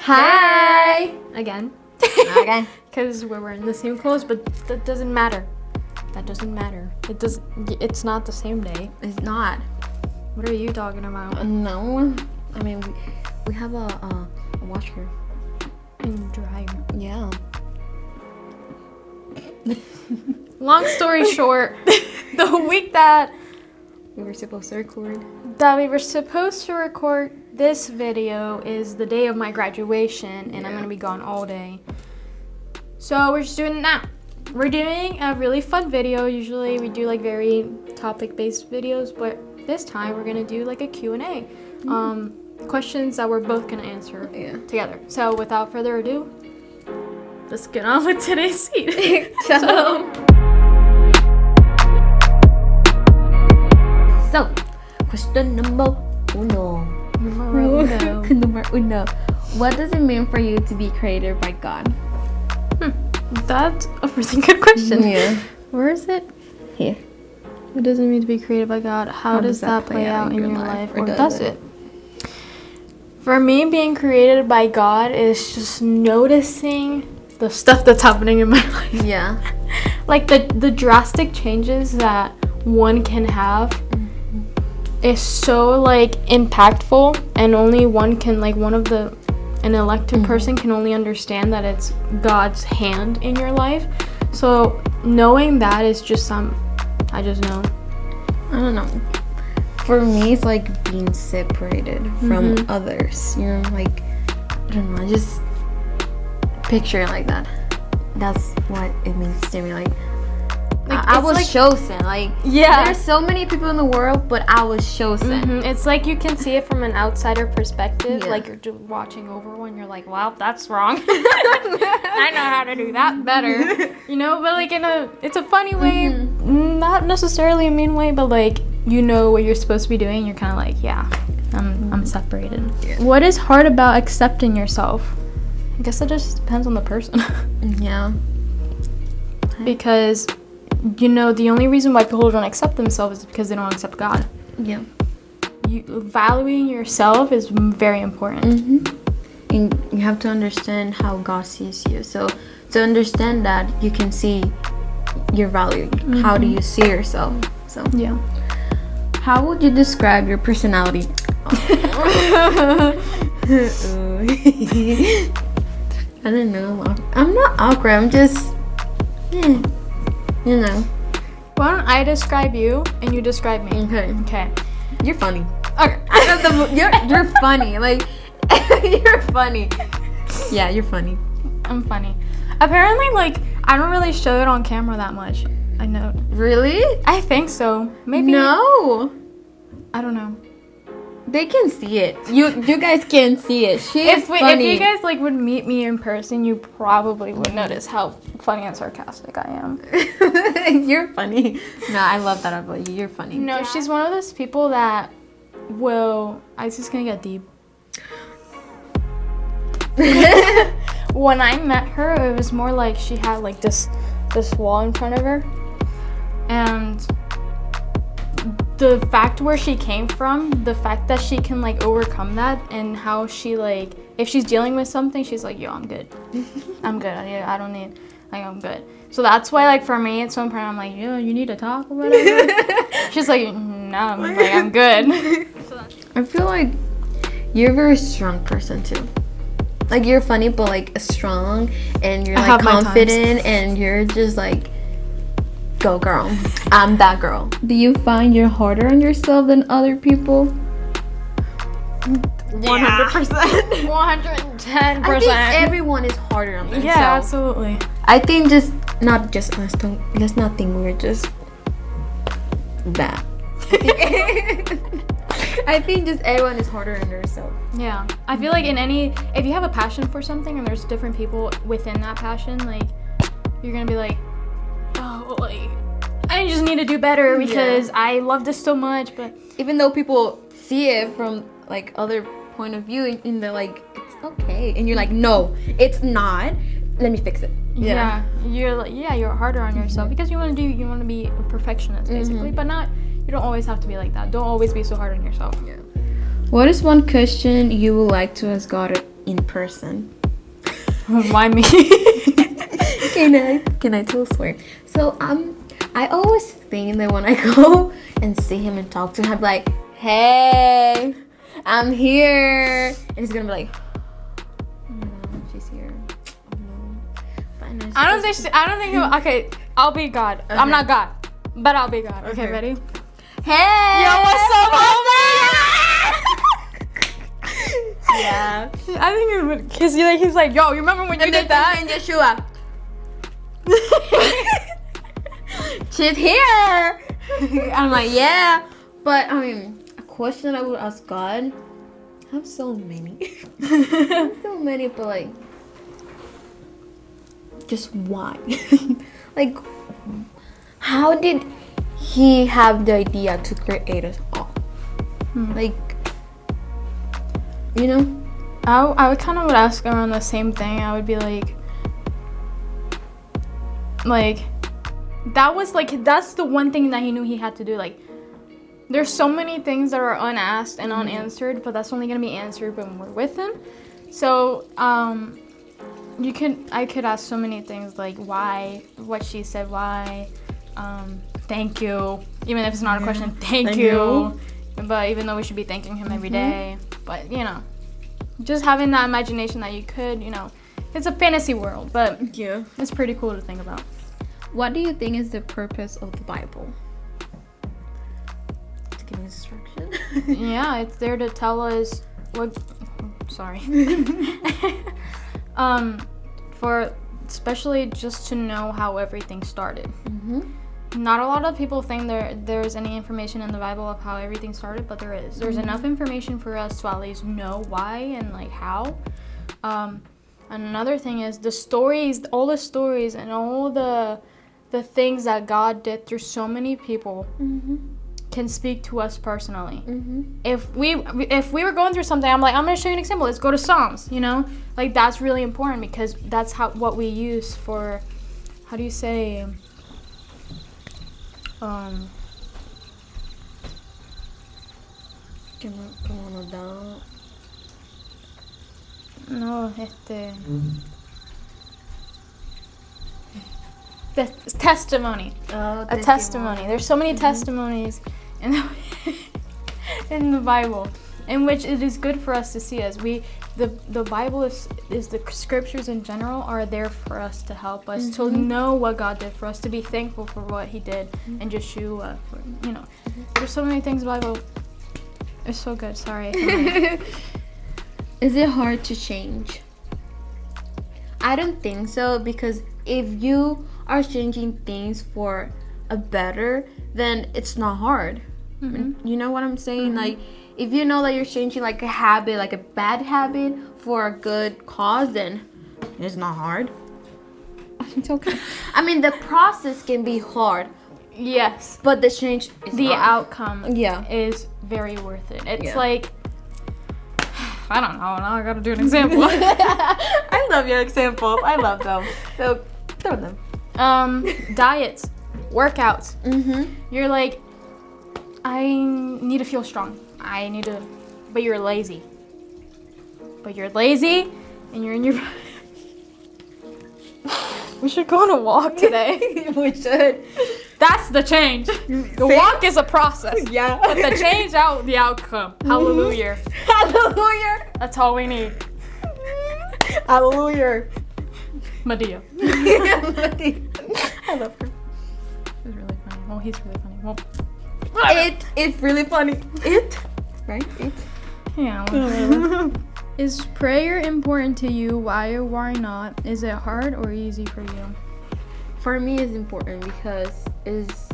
Hi! Again. Okay. Because we're wearing the same clothes, but that doesn't matter. That doesn't matter. It's not the same day. It's not. What are you talking about? No. I mean, we have a washer. And dryer. Yeah. Long story short, the week that We were supposed to record. we were supposed to record this video is the day of my graduation, and I'm going to be gone all day. So we're just doing it now. We're doing a really fun video. Usually we do like very topic-based videos, but this time we're going to do like a Q&A. Questions that we're both going to answer together. So without further ado, let's get on with today's seed. Shalom. So, question number uno. Number uno. What does it mean for you to be created by God? That's a really good question. Yeah. Where is it? Here. What does it mean to be created by God? How does that play out in your life? Or does it? For me, being created by God is just noticing the stuff that's happening in my life. Yeah. Like the drastic changes that one can have is so like impactful, and only one can, like an elected person can only understand that it's God's hand in your life. So knowing that is just I just know. I don't know. For me, it's like being separated from others. You know, like, I don't know. I just picture it like that. That's what it means to me. Like I was like, chosen. Like, there's so many people in the world, but I was chosen. It's like you can see it from an outsider perspective. Yeah. Like you're just watching over one. You're like, wow, that's wrong. I know how to do that better. You know, but like it's a funny way, not necessarily a mean way, but like you know what you're supposed to be doing. You're kind of like, yeah, I'm separated. Yeah. What is hard about accepting yourself? I guess it just depends on the person. Yeah. Because, you know, the only reason why people don't accept themselves is because they don't accept God. Yeah. Valuing yourself is very important. And you have to understand how God sees you. So to understand that, you can see your value. How do you see yourself? So yeah. How would you describe your personality? I don't know. I'm not awkward. I'm just, you know. Why don't I describe you and you describe me? Okay. You're funny. Okay. You're funny. Like, you're funny. Yeah, you're funny. I'm funny. Apparently, like, I don't really show it on camera that much. I know. Really? I think so. Maybe. No. I don't know. They can see it. You guys can see it. Funny. If you guys like would meet me in person, you probably would notice how funny and sarcastic I am. You're funny. No, I love that about you. You're funny. No, she's one of those people that will. I'm just gonna get deep. When I met her, it was more like she had like this wall in front of her, and the fact where she came from, the fact that she can like overcome that, and how she like, if she's dealing with something, she's like, yo, I'm good. I'm good. I don't need, like, I'm good. So that's why, like, for me, at some point, I'm like, yo, you need to talk or whatever. She's like, no, I'm good. I feel like you're a very strong person too. Like, you're funny, but like strong, and you're like confident, and you're just like, go girl. I'm that girl. Do you find you're harder on yourself than other people? 100%. 110%. I think everyone is harder on themselves. Yeah, absolutely. I think not just us. Let's not think we're just that. I think just everyone is harder on themselves. Yeah. I feel like if you have a passion for something and there's different people within that passion, like, you're gonna be like, oh, like, I just need to do better because I love this so much. But even though people see it from like other point of view, and they're like, it's okay, and you're like, no, it's not. Let me fix it. Yeah. You're like, you're harder on yourself because you want to be a perfectionist basically, but not. You don't always have to be like that. Don't always be so hard on yourself. Yeah. What is one question you would like to ask God in person. Why me? Can I tell a story? So I always think that when I go and see him and talk to him, I'm like, hey, I'm here, and he's gonna be like, oh no, she's here. Oh no. Fine, I don't think he'll. Okay, I'll be God. Okay. I'm not God, but I'll be God. Okay, ready? Hey, yo, what's up, homie? Yeah. I think he would, cause he's like, yo, you remember when you did that? And Yeshua. She's here. I'm like, yeah. But I mean, a question that I would ask God. I have so many. But like, just why? Like, how did he have the idea to create us all? Like, you know? I would kind of would ask around the same thing. I would be like, that was like, that's the one thing that he knew he had to do. Like, there's so many things that are unasked and unanswered, but that's only gonna be answered when we're with him. So, I could ask so many things, like why, what she said, why, thank you, even if it's not a question, thank you. But even though we should be thanking him every day, but you know, just having that imagination that you could, you know, it's a fantasy world, but yeah, it's pretty cool to think about. What do you think is the purpose of the Bible? To give instruction. Yeah, it's there to tell us what. Sorry. For especially just to know how everything started. Not a lot of people think there's any information in the Bible of how everything started, but there is. There's enough information for us to at least know why and like how. And another thing is the stories, all the stories and all the things that God did through so many people can speak to us personally. If we were going through something, I'm going to show you an example. Let's go to Psalms, you know? Like, that's really important because that's what we use for, how do you say, testimony. A testimony. There's so many testimonies in the Bible, in which it is good for us to see as the Bible is the scriptures in general are there for us to help us to know what God did for us, to be thankful for what He did, and Yeshua, you know. There's so many things the Bible. It's so good. Sorry. Is it hard to change? I don't think so, because if you are changing things for a better, then it's not hard. You know what I'm saying? Like, if you know that you're changing like a habit, like a bad habit, for a good cause, then it's not hard. It's okay. I mean, the process can be hard. Yes. But the change is the hard. Outcome is very worth it. It's like, I don't know, now I gotta do an example. I love your examples. I love them. So, throw them. Diets, workouts. You're like, I need to feel strong. But you're lazy. And you're in your... We should go on a walk today. We should. That's the change. The walk is a process. Yeah. But the change the outcome. Hallelujah. Hallelujah. That's all we need. Hallelujah. Medea. I love her. She's really funny. Well, he's really funny. Well, it's really funny. Right? Yeah. Is prayer important to you? Why or why not? Is it hard or easy for you? For me, it's important because it's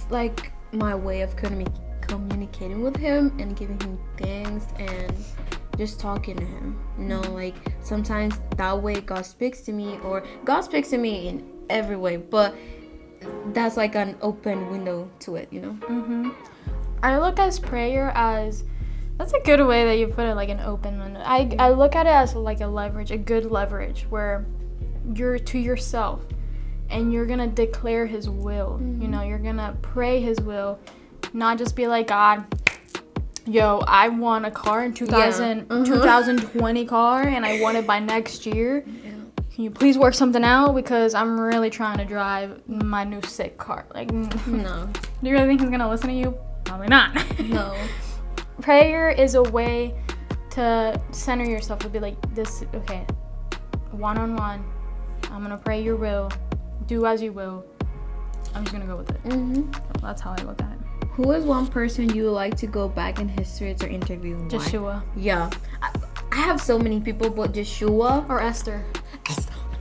like my way of communicating with Him and giving Him thanks and just talking to Him. You know, like sometimes that way God speaks to me, or God speaks to me in every way, but that's like an open window to it, you know? I look at prayer as, that's a good way that you put it, like an open window. I look at it as like a leverage, a good leverage, where you're to yourself and you're gonna declare His will. You know, you're gonna pray His will, not just be like, God, Yo, I want a car in 2020 car, and I want it by next year. Yeah. Can you please work something out? Because I'm really trying to drive my new sick car. Like, No. Do you really think he's gonna listen to you? Probably not. No. Prayer is a way to center yourself, to be like, this, okay, one-on-one, I'm gonna pray your will, do as you will, I'm just gonna go with it. That's how I look at it. Who is one person you would like to go back in history to interview? And why? Joshua. Yeah. I have so many people, but Joshua. Or Esther.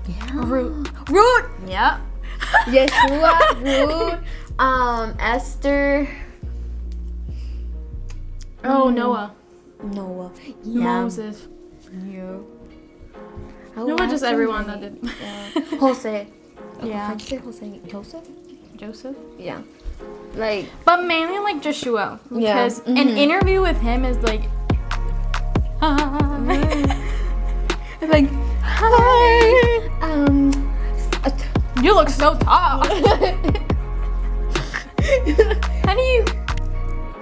Yeah. Ruth. Yep. Joshua, Ruth, Esther. Oh, Noah. Yeah. Moses. Yeah. Noah, just everyone that did. Yeah. Jose. Yeah. How'd you say Jose? Joseph. Yeah. Like. But mainly like Joshua. Because Yeah. an interview with him is like, It's like, hi. You look so tall. How do you?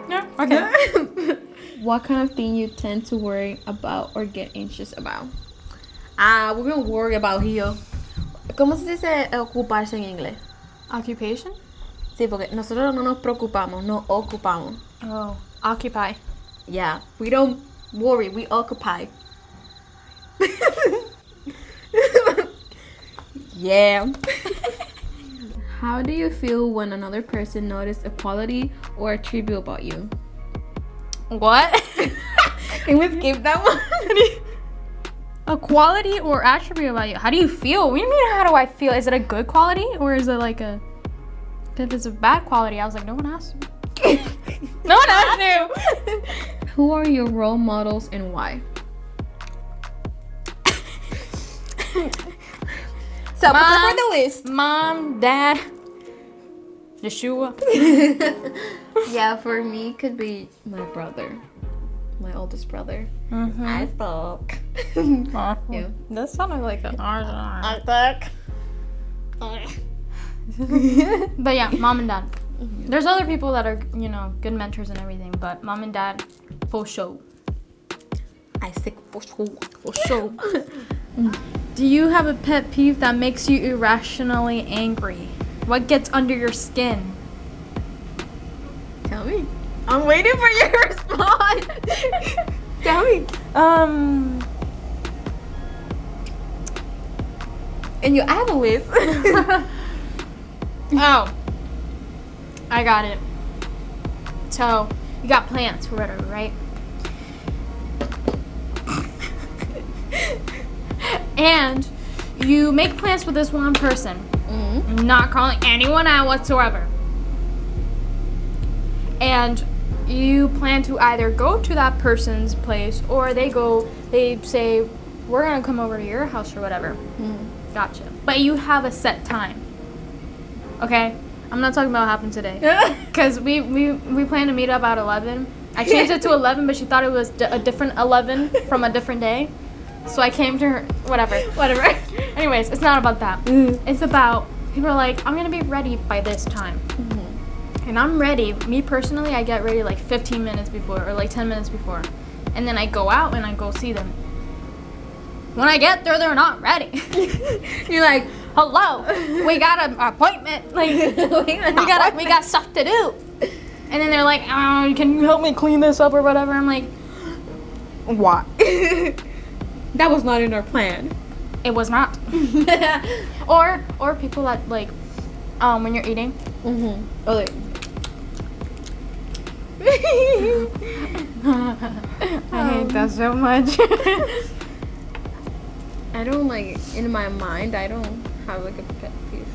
No. Okay. What kind of thing you tend to worry about or get anxious about? We're gonna worry about here. ¿Cómo se dice ocuparse en inglés? Occupation. Sí, porque nosotros no nos preocupamos, nos ocupamos. Oh, occupy. Yeah, we don't worry, we occupy. Yeah. How do you feel when another person notices a quality or attribute about you? What? Can we skip that one? A quality or attribute about you. How do you feel? What do you mean, how do I feel? Is it a good quality or is it like a... If it's a bad quality, I was like, no one asked me. No one asked you. Who are your role models and why? So, Mom, the list. Mom, Dad, Yeshua. Yeah, for me, could be my brother. My oldest brother. I suck. Yeah. That sounded like an I suck. But yeah, mom and dad. There's other people that are, good mentors and everything, but mom and dad, for sure. I sick for sure. For sure. Do you have a pet peeve that makes you irrationally angry? What gets under your skin? Tell me. I'm waiting for your response. Tell me. And you have a list. Oh, I got it. So, you got plans or whatever, right? And you make plans with this one person, not calling anyone out whatsoever. And you plan to either go to that person's place or they say, we're gonna come over to your house or whatever. Gotcha. But you have a set time. Okay? I'm not talking about what happened today. Because we planned to meet up at 11. I changed it to 11, but she thought it was a different 11 from a different day. So I came to her, whatever. Anyways, it's not about that. It's about, people are like, I'm going to be ready by this time. And I'm ready. Me personally, I get ready like 15 minutes before or like 10 minutes before. And then I go out and I go see them. When I get there, they're not ready. You're like, hello, we got an appointment. Like, we got stuff to do. And then they're like, can you help me clean this up or whatever? I'm like, what? That was not in our plan. It was not. Or people that like, when you're eating. Oh, like. I hate that so much. I don't like, in my mind, I don't have like a pet peeve.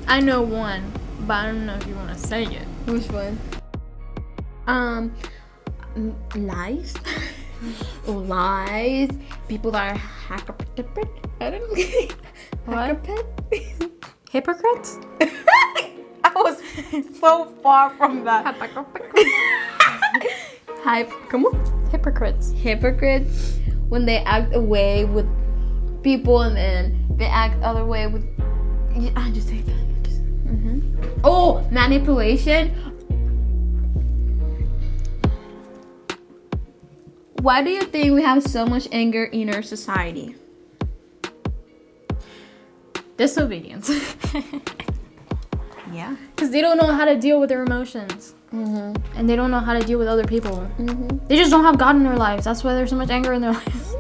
I know one, but I don't know if you want to say it. Which one? Lies. Lies. People that are hacker. I don't know. What? Hypocrites? I was so far from that. Come on. Hypocrites. Hypocrites, when they act away with people and then they act other way with. I just hate that. Oh, manipulation. Why do you think we have so much anger in our society? Disobedience. Yeah. Because they don't know how to deal with their emotions. And they don't know how to deal with other people. They just don't have God in their lives. That's why there's so much anger in their lives.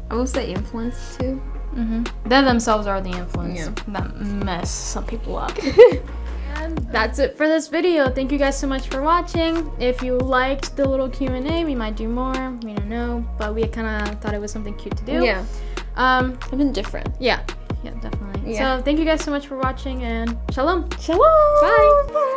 I would say influence too. They themselves are the influence that mess some people up. And that's it for this video. Thank you guys so much for watching. If you liked the little Q&A, we might do more. We don't know, but we kind of thought it was something cute to do. Yeah. Something different. Yeah, definitely. Yeah. So thank you guys so much for watching, and Shalom. Shalom. Bye.